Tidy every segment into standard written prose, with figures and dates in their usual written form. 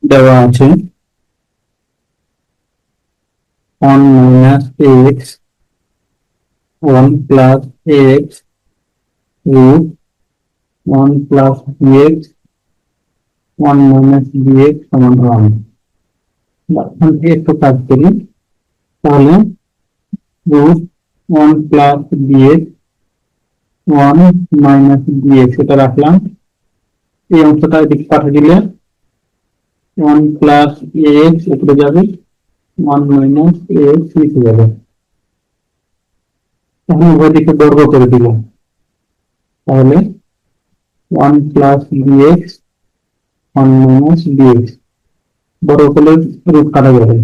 দেওয়া আছে 1 minus x 1 plus x root 1 plus bx 1 minus bx সমান 1। এখন একটু কাজ করি, তাহলে root 1 plus bx 1 minus bx এটা রাখলাম। এই অংশটা এদিকে পাঠিয়ে দিলে 1 plus ax উপরে যাবে, 1 minus ax নিচে যাবে। এখন উভয় দিকে বর্গ করে দিল, তাহলে 1 plus bx 1 minus bx বর্গ করলে রুট কাটা যাবে।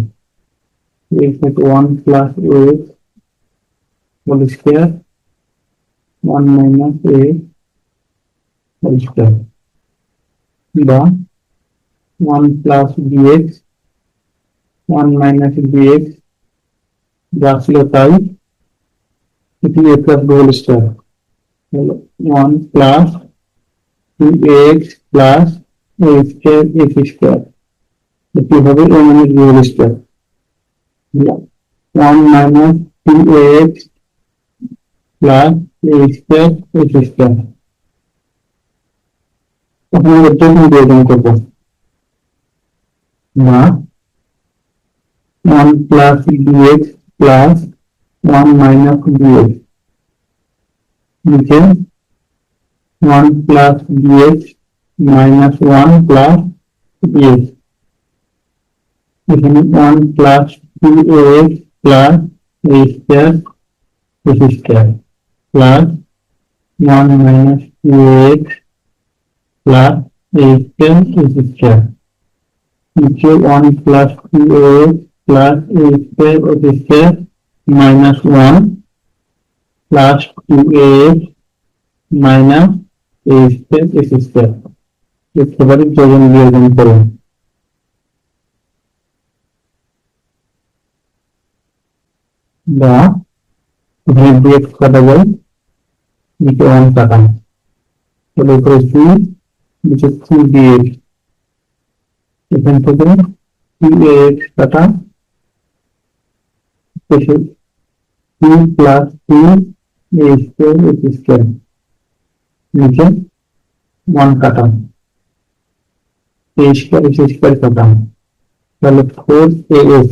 x 1 plus ax whole square 1 minus ax whole square বা 1 plus bx 1 minus bx যা ছিল তাই, এখানে a plus b whole square 1 plus 2x plus a square x square এটি হবে a minus b whole square 1 minus 2x plus a square x square। এখন আমরা যখন বিয়োজন করব না 1 plus bx plus 1 minus bx নিচে 1 plus bx minus 1 plus bx এখানে 1 plus 2ax plus a square x square plus 1 minus 2ax plus a square x square নিচে 1 plus 2ax plus a square x square minus 1 plus 2ax minus a square x square একেবারে যোজন বিয়োজন করুন। বা এখানে dx কাটা যায়, নিচে 1 কাটা, তাহলে উপরে 2 নিচে 2dx, এখান থেকে 2ax কাটা, 2 plus 2 a square x square নিচে 1 কাটা, a square x square কাটা, তাহলে 4ax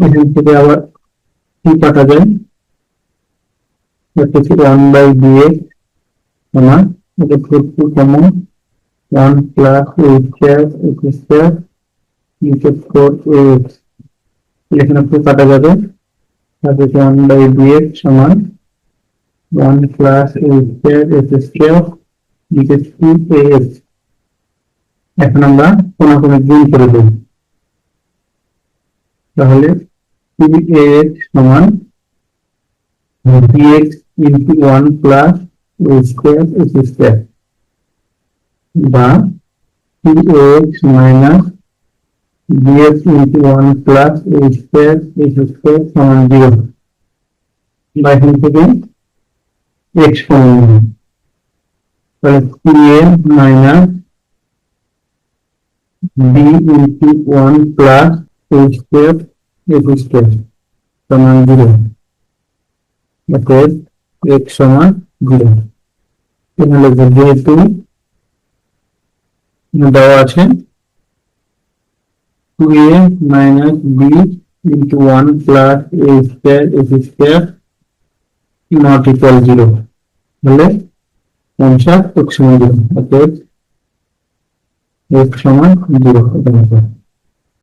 এখান থেকে আবার 2 কাটা যায়, 1 by dx সমান এটা 2 common 1 plus a square x square নিচে 4ax এখানে 2 কাটা যাবে, তাহলে 1 by dx সমান 1 plus a square x square নিচে 2ax। এখন আমরা কোনাকুনি গুণ করে দেব, তাহলে 2ax সমান dx into 1 plus a square x square বা 2ax minus dx into 1 plus a square x square সমান 0 বা এখান থেকে x কমন নেব, তাহলে 2a minus b into 1 plus a square x square সমান 0 অতএব x সমান 0। এখানে যেহেতু দেওয়া আছে 2a minus b into 1 plus a square x square not equal 0, তাহলে answer x সমান 0, অতএব x সমান 0।